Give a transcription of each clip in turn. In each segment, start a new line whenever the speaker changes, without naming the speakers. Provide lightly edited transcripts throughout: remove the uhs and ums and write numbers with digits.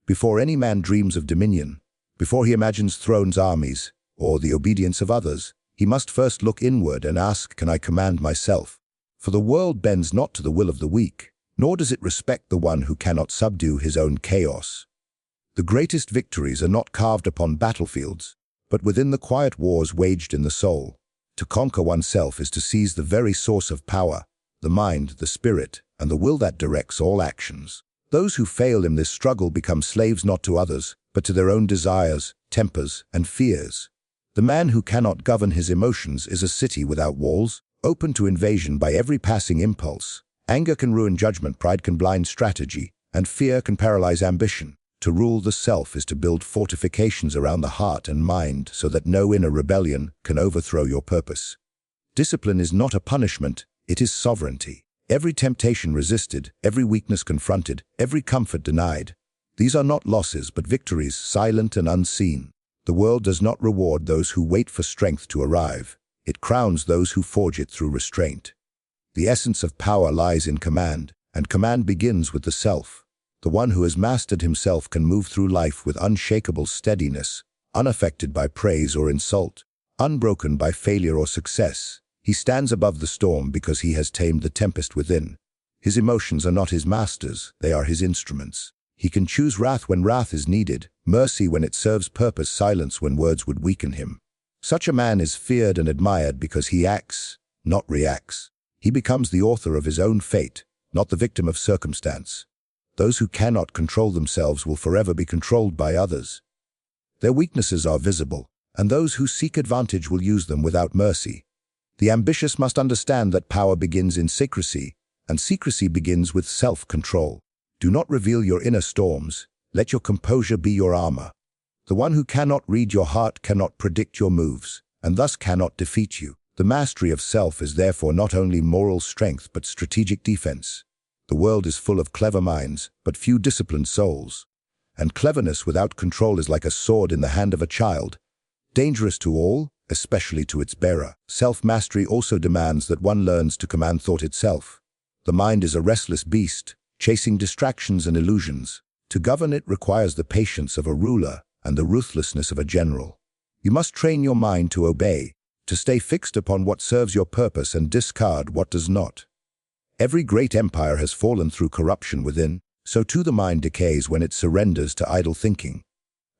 Before any man dreams of dominion, before he imagines thrones, armies, or the obedience of others, he must first look inward and ask, can I command myself? For the world bends not to the will of the weak, nor does it respect the one who cannot subdue his own chaos. The greatest victories are not carved upon battlefields, but within the quiet wars waged in the soul. To conquer oneself is to seize the very source of power, the mind, the spirit, and the will that directs all actions. Those who fail in this struggle become slaves not to others, but to their own desires, tempers, and fears. The man who cannot govern his emotions is a city without walls, open to invasion by every passing impulse. Anger can ruin judgment, pride can blind strategy, and fear can paralyze ambition. To rule the self is to build fortifications around the heart and mind so that no inner rebellion can overthrow your purpose. Discipline is not a punishment, it is sovereignty. Every temptation resisted, every weakness confronted, every comfort denied. These are not losses but victories, silent and unseen. The world does not reward those who wait for strength to arrive. It crowns those who forge it through restraint. The essence of power lies in command, and command begins with the self. The one who has mastered himself can move through life with unshakable steadiness, unaffected by praise or insult, unbroken by failure or success. He stands above the storm because he has tamed the tempest within. His emotions are not his masters, they are his instruments. He can choose wrath when wrath is needed, mercy when it serves purpose, silence when words would weaken him. Such a man is feared and admired because he acts, not reacts. He becomes the author of his own fate, not the victim of circumstance. Those who cannot control themselves will forever be controlled by others. Their weaknesses are visible, and those who seek advantage will use them without mercy. The ambitious must understand that power begins in secrecy, and secrecy begins with self-control. Do not reveal your inner storms. Let your composure be your armor. The one who cannot read your heart cannot predict your moves, and thus cannot defeat you. The mastery of self is therefore not only moral strength but strategic defense. The world is full of clever minds, but few disciplined souls. And cleverness without control is like a sword in the hand of a child, dangerous to all, especially to its bearer. Self-mastery also demands that one learns to command thought itself. The mind is a restless beast, chasing distractions and illusions. To govern it requires the patience of a ruler and the ruthlessness of a general. You must train your mind to obey, to stay fixed upon what serves your purpose and discard what does not. Every great empire has fallen through corruption within, so too the mind decays when it surrenders to idle thinking.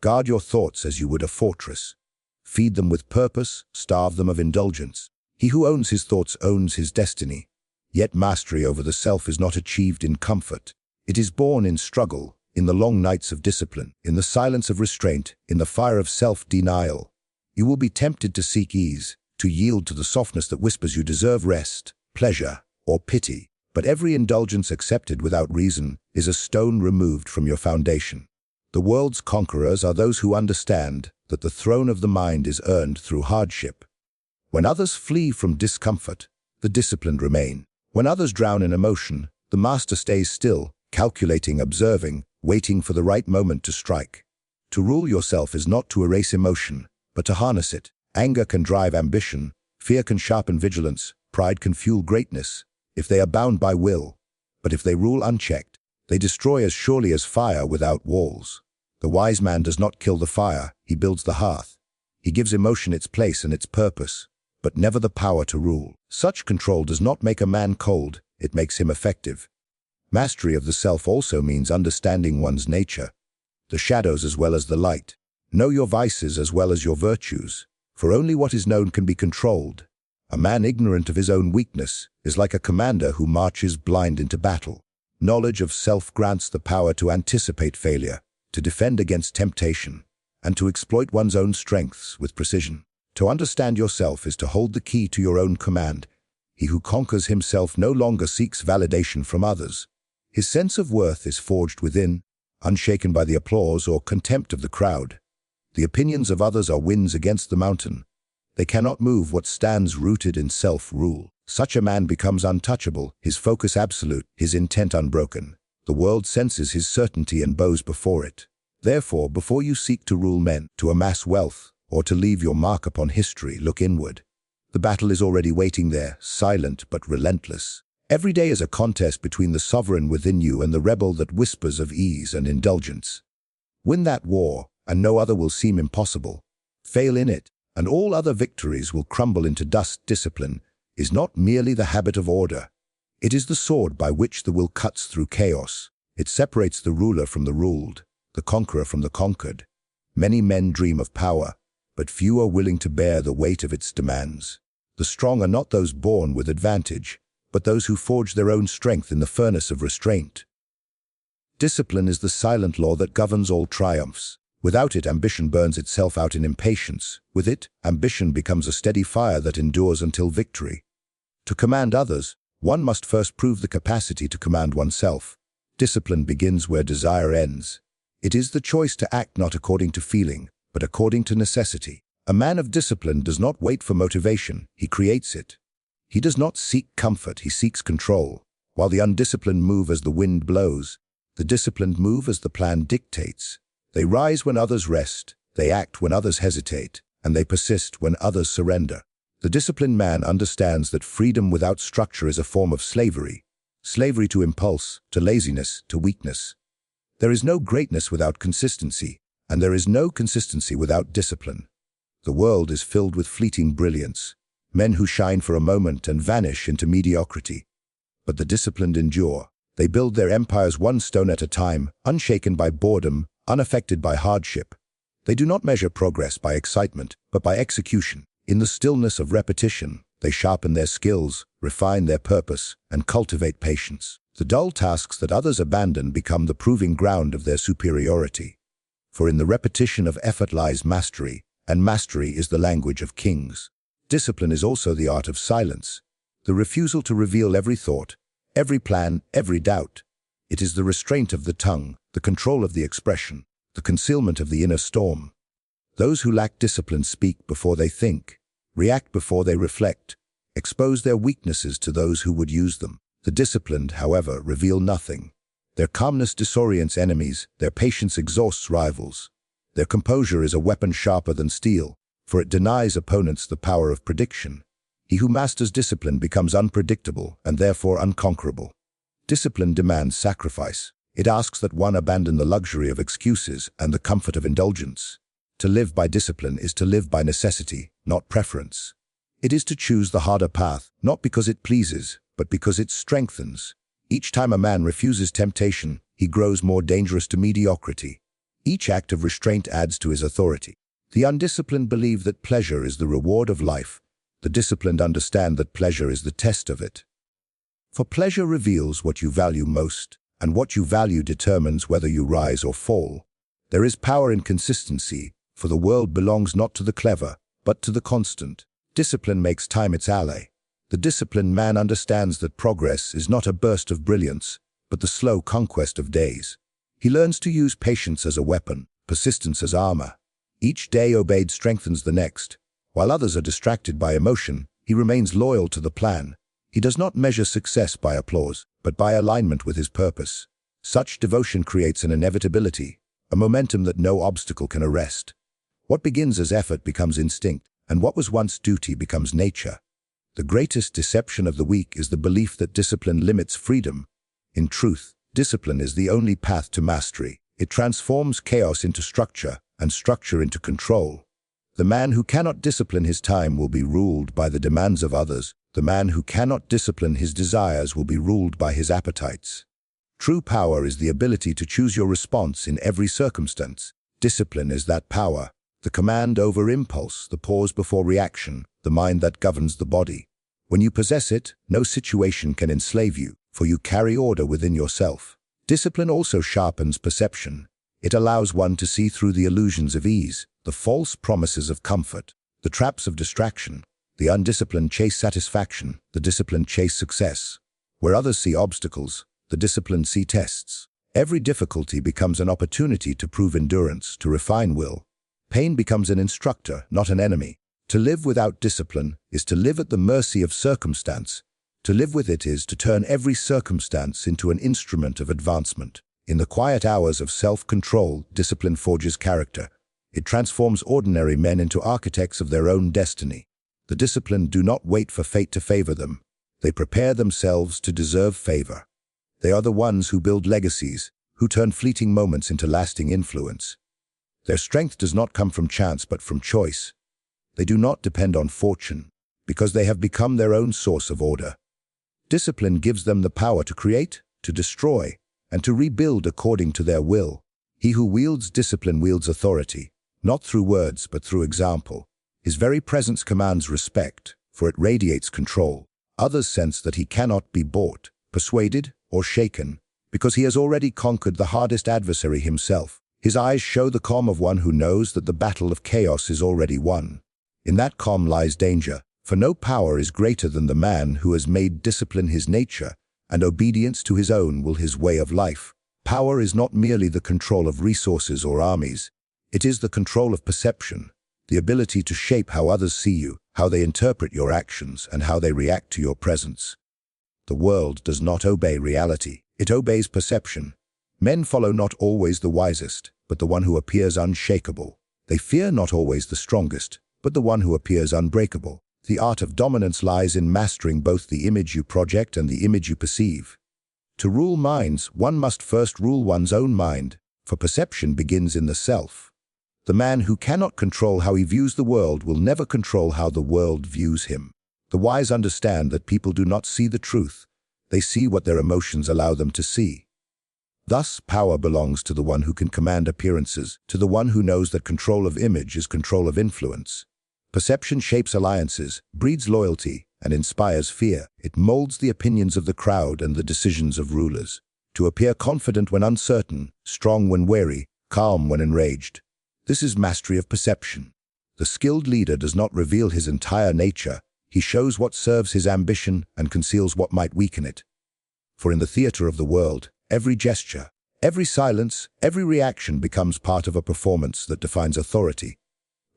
Guard your thoughts as you would a fortress. Feed them with purpose, starve them of indulgence. He who owns his thoughts owns his destiny. Yet mastery over the self is not achieved in comfort. It is born in struggle, in the long nights of discipline, in the silence of restraint, in the fire of self-denial. You will be tempted to seek ease, to yield to the softness that whispers you deserve rest, pleasure, or pity. But every indulgence accepted without reason is a stone removed from your foundation. The world's conquerors are those who understand that the throne of the mind is earned through hardship. When others flee from discomfort, the disciplined remain. When others drown in emotion, the master stays still, calculating, observing, waiting for the right moment to strike. To rule yourself is not to erase emotion, but to harness it. Anger can drive ambition, fear can sharpen vigilance, pride can fuel greatness, if they are bound by will. But if they rule unchecked, they destroy as surely as fire without walls. The wise man does not kill the fire, he builds the hearth. He gives emotion its place and its purpose, but never the power to rule. Such control does not make a man cold, it makes him effective. Mastery of the self also means understanding one's nature, the shadows as well as the light. Know your vices as well as your virtues, for only what is known can be controlled. A man ignorant of his own weakness is like a commander who marches blind into battle. Knowledge of self grants the power to anticipate failure, to defend against temptation, and to exploit one's own strengths with precision. To understand yourself is to hold the key to your own command. He who conquers himself no longer seeks validation from others. His sense of worth is forged within, unshaken by the applause or contempt of the crowd. The opinions of others are winds against the mountain. They cannot move what stands rooted in self-rule. Such a man becomes untouchable, his focus absolute, his intent unbroken. The world senses his certainty and bows before it. Therefore, before you seek to rule men, to amass wealth, or to leave your mark upon history, look inward. The battle is already waiting there, silent but relentless. Every day is a contest between the sovereign within you and the rebel that whispers of ease and indulgence. Win that war, and no other will seem impossible. Fail in it, and all other victories will crumble into dust. Discipline is not merely the habit of order. It is the sword by which the will cuts through chaos. It separates the ruler from the ruled, the conqueror from the conquered. Many men dream of power, but few are willing to bear the weight of its demands. The strong are not those born with advantage, but those who forge their own strength in the furnace of restraint. Discipline is the silent law that governs all triumphs. Without it, ambition burns itself out in impatience. With it, ambition becomes a steady fire that endures until victory. To command others, one must first prove the capacity to command oneself. Discipline begins where desire ends. It is the choice to act not according to feeling, but according to necessity. A man of discipline does not wait for motivation, he creates it. He does not seek comfort, he seeks control. While the undisciplined move as the wind blows, the disciplined move as the plan dictates. They rise when others rest, they act when others hesitate, and they persist when others surrender. The disciplined man understands that freedom without structure is a form of slavery. Slavery to impulse, to laziness, to weakness. There is no greatness without consistency, and there is no consistency without discipline. The world is filled with fleeting brilliance, men who shine for a moment and vanish into mediocrity. But the disciplined endure. They build their empires one stone at a time, unshaken by boredom, unaffected by hardship. They do not measure progress by excitement, but by execution. In the stillness of repetition, they sharpen their skills, refine their purpose, and cultivate patience. The dull tasks that others abandon become the proving ground of their superiority. For in the repetition of effort lies mastery, and mastery is the language of kings. Discipline is also the art of silence, the refusal to reveal every thought, every plan, every doubt. It is the restraint of the tongue, the control of the expression, the concealment of the inner storm. Those who lack discipline speak before they think, react before they reflect, expose their weaknesses to those who would use them. The disciplined, however, reveal nothing. Their calmness disorients enemies, their patience exhausts rivals. Their composure is a weapon sharper than steel, for it denies opponents the power of prediction. He who masters discipline becomes unpredictable and therefore unconquerable. Discipline demands sacrifice. It asks that one abandon the luxury of excuses and the comfort of indulgence. To live by discipline is to live by necessity, not preference. It is to choose the harder path, not because it pleases, but because it strengthens. Each time a man refuses temptation, he grows more dangerous to mediocrity. Each act of restraint adds to his authority. The undisciplined believe that pleasure is the reward of life. The disciplined understand that pleasure is the test of it. For pleasure reveals what you value most, and what you value determines whether you rise or fall. There is power in consistency, for the world belongs not to the clever, but to the constant. Discipline makes time its ally. The disciplined man understands that progress is not a burst of brilliance, but the slow conquest of days. He learns to use patience as a weapon, persistence as armor. Each day obeyed strengthens the next. While others are distracted by emotion, he remains loyal to the plan. He does not measure success by applause, but by alignment with his purpose. Such devotion creates an inevitability, a momentum that no obstacle can arrest. What begins as effort becomes instinct, and what was once duty becomes nature. The greatest deception of the weak is the belief that discipline limits freedom. In truth, discipline is the only path to mastery. It transforms chaos into structure, and structure into control. The man who cannot discipline his time will be ruled by the demands of others. The man who cannot discipline his desires will be ruled by his appetites. True power is the ability to choose your response in every circumstance. Discipline is that power, the command over impulse, the pause before reaction, the mind that governs the body. When you possess it, no situation can enslave you, for you carry order within yourself. Discipline also sharpens perception. It allows one to see through the illusions of ease, the false promises of comfort, the traps of distraction. The undisciplined chase satisfaction, the disciplined chase success. Where others see obstacles, the disciplined see tests. Every difficulty becomes an opportunity to prove endurance, to refine will. Pain becomes an instructor, not an enemy. To live without discipline is to live at the mercy of circumstance. To live with it is to turn every circumstance into an instrument of advancement. In the quiet hours of self-control, discipline forges character. It transforms ordinary men into architects of their own destiny. The disciplined do not wait for fate to favor them. They prepare themselves to deserve favor. They are the ones who build legacies, who turn fleeting moments into lasting influence. Their strength does not come from chance but from choice. They do not depend on fortune, because they have become their own source of order. Discipline gives them the power to create, to destroy, and to rebuild according to their will. He who wields discipline wields authority, not through words but through example. His very presence commands respect, for it radiates control. Others sense that he cannot be bought, persuaded, or shaken, because he has already conquered the hardest adversary himself. His eyes show the calm of one who knows that the battle of chaos is already won. In that calm lies danger, for no power is greater than the man who has made discipline his nature, and obedience to his own will his way of life. Power is not merely the control of resources or armies. It is the control of perception, the ability to shape how others see you, how they interpret your actions, and how they react to your presence. The world does not obey reality. It obeys perception. Men follow not always the wisest, but the one who appears unshakable. They fear not always the strongest, but the one who appears unbreakable. The art of dominance lies in mastering both the image you project and the image you perceive. To rule minds, one must first rule one's own mind, for perception begins in the self. The man who cannot control how he views the world will never control how the world views him. The wise understand that people do not see the truth. They see what their emotions allow them to see. Thus, power belongs to the one who can command appearances, to the one who knows that control of image is control of influence. Perception shapes alliances, breeds loyalty, and inspires fear. It molds the opinions of the crowd and the decisions of rulers. To appear confident when uncertain, strong when wary, calm when enraged. This is mastery of perception. The skilled leader does not reveal his entire nature. He shows what serves his ambition and conceals what might weaken it. For in the theater of the world, every gesture, every silence, every reaction becomes part of a performance that defines authority.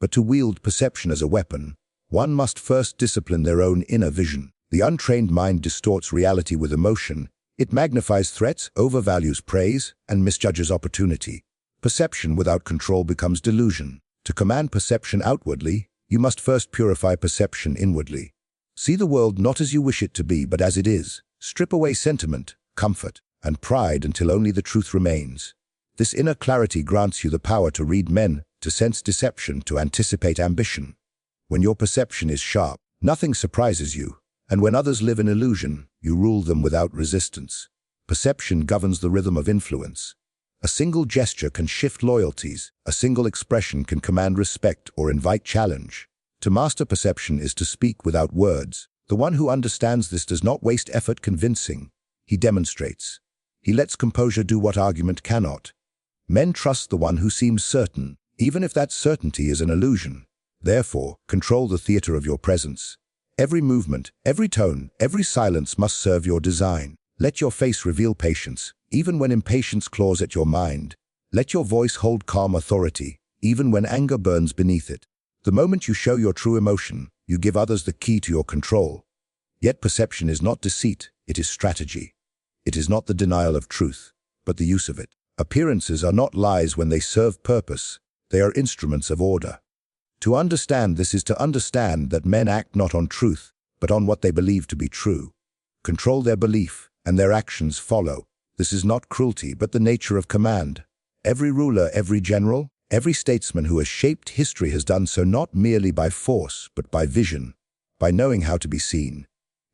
But to wield perception as a weapon, one must first discipline their own inner vision. The untrained mind distorts reality with emotion. It magnifies threats, overvalues praise, and misjudges opportunity. Perception without control becomes delusion. To command perception outwardly, you must first purify perception inwardly. See the world not as you wish it to be, but as it is. Strip away sentiment, comfort, and pride until only the truth remains. This inner clarity grants you the power to read men, to sense deception, to anticipate ambition. When your perception is sharp, nothing surprises you, and when others live in illusion, you rule them without resistance. Perception governs the rhythm of influence. A single gesture can shift loyalties. A single expression can command respect or invite challenge. To master perception is to speak without words. The one who understands this does not waste effort convincing. He demonstrates. He lets composure do what argument cannot. Men trust the one who seems certain, even if that certainty is an illusion. Therefore, control the theater of your presence. Every movement, every tone, every silence must serve your design. Let your face reveal patience, even when impatience claws at your mind. Let your voice hold calm authority, even when anger burns beneath it. The moment you show your true emotion, you give others the key to your control. Yet perception is not deceit, it is strategy. It is not the denial of truth, but the use of it. Appearances are not lies when they serve purpose. They are instruments of order. To understand this is to understand that men act not on truth, but on what they believe to be true. Control their belief, and their actions follow. This is not cruelty, but the nature of command. Every ruler, every general, every statesman who has shaped history has done so not merely by force, but by vision, by knowing how to be seen.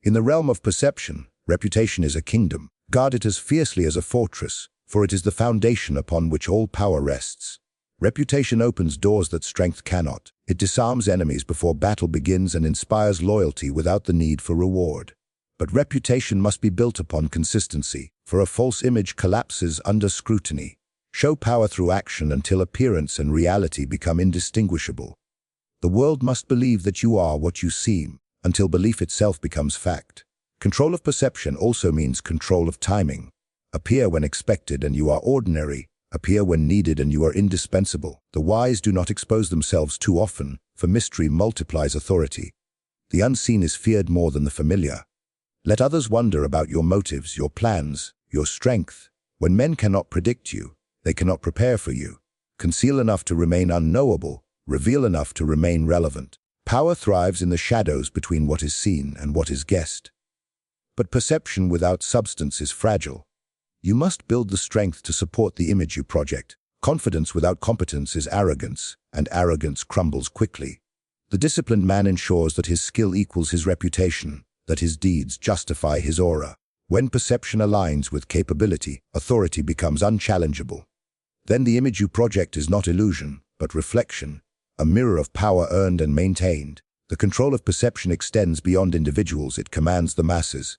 In the realm of perception, reputation is a kingdom. Guard it as fiercely as a fortress, for it is the foundation upon which all power rests. Reputation opens doors that strength cannot. It disarms enemies before battle begins and inspires loyalty without the need for reward. But reputation must be built upon consistency, for a false image collapses under scrutiny. Show power through action until appearance and reality become indistinguishable. The world must believe that you are what you seem, until belief itself becomes fact. Control of perception also means control of timing. Appear when expected and you are ordinary. Appear when needed and you are indispensable. The wise do not expose themselves too often, for mystery multiplies authority. The unseen is feared more than the familiar. Let others wonder about your motives, your plans, your strength. When men cannot predict you, they cannot prepare for you. Conceal enough to remain unknowable, reveal enough to remain relevant. Power thrives in the shadows between what is seen and what is guessed. But perception without substance is fragile. You must build the strength to support the image you project. Confidence without competence is arrogance, and arrogance crumbles quickly. The disciplined man ensures that his skill equals his reputation, that his deeds justify his aura. When perception aligns with capability, authority becomes unchallengeable. Then the image you project is not illusion, but reflection, a mirror of power earned and maintained. The control of perception extends beyond individuals, it commands the masses.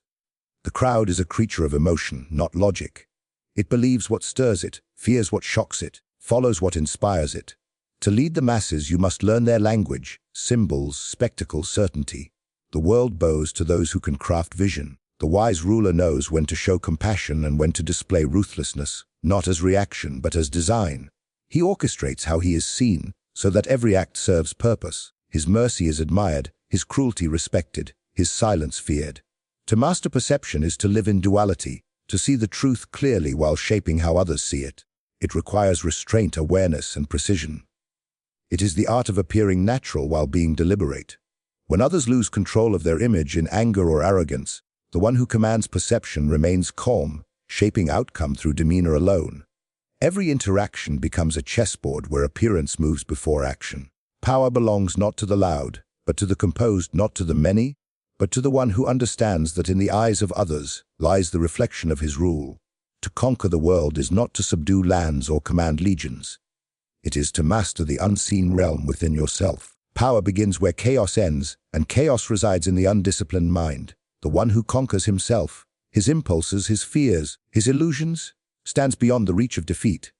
The crowd is a creature of emotion, not logic. It believes what stirs it, fears what shocks it, follows what inspires it. To lead the masses, you must learn their language, symbols, spectacle, certainty. The world bows to those who can craft vision. The wise ruler knows when to show compassion and when to display ruthlessness, not as reaction but as design. He orchestrates how he is seen, so that every act serves purpose. His mercy is admired, his cruelty respected, his silence feared. To master perception is to live in duality, to see the truth clearly while shaping how others see it. It requires restraint, awareness, and precision. It is the art of appearing natural while being deliberate. When others lose control of their image in anger or arrogance, the one who commands perception remains calm, shaping outcome through demeanor alone. Every interaction becomes a chessboard where appearance moves before action. Power belongs not to the loud, but to the composed, not to the many, but to the one who understands that in the eyes of others lies the reflection of his rule. To conquer the world is not to subdue lands or command legions. It is to master the unseen realm within yourself. Power begins where chaos ends, and chaos resides in the undisciplined mind. The one who conquers himself, his impulses, his fears, his illusions, stands beyond the reach of defeat.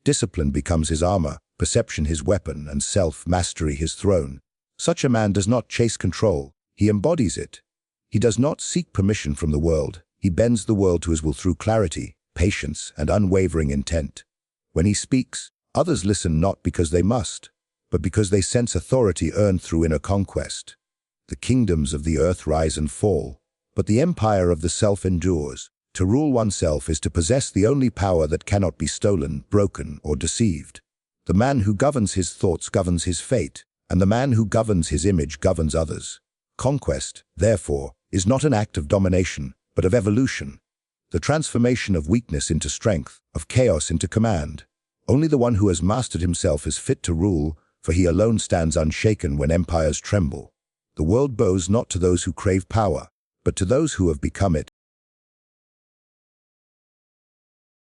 Discipline becomes his armor, perception his weapon, and self-mastery his throne. Such a man does not chase control, he embodies it. He does not seek permission from the world, he bends the world to his will through clarity, patience, and unwavering intent. When he speaks, others listen not because they must, but because they sense authority earned through inner conquest. The kingdoms of the earth rise and fall, but the empire of the self endures. To rule oneself is to possess the only power that cannot be stolen, broken, or deceived. The man who governs his thoughts governs his fate, and the man who governs his image governs others. Conquest, therefore, is not an act of domination, but of evolution. The transformation of weakness into strength, of chaos into command. Only the one who has mastered himself is fit to rule, for he alone stands unshaken when empires tremble. The world bows not to those who crave power, but to those who have become it.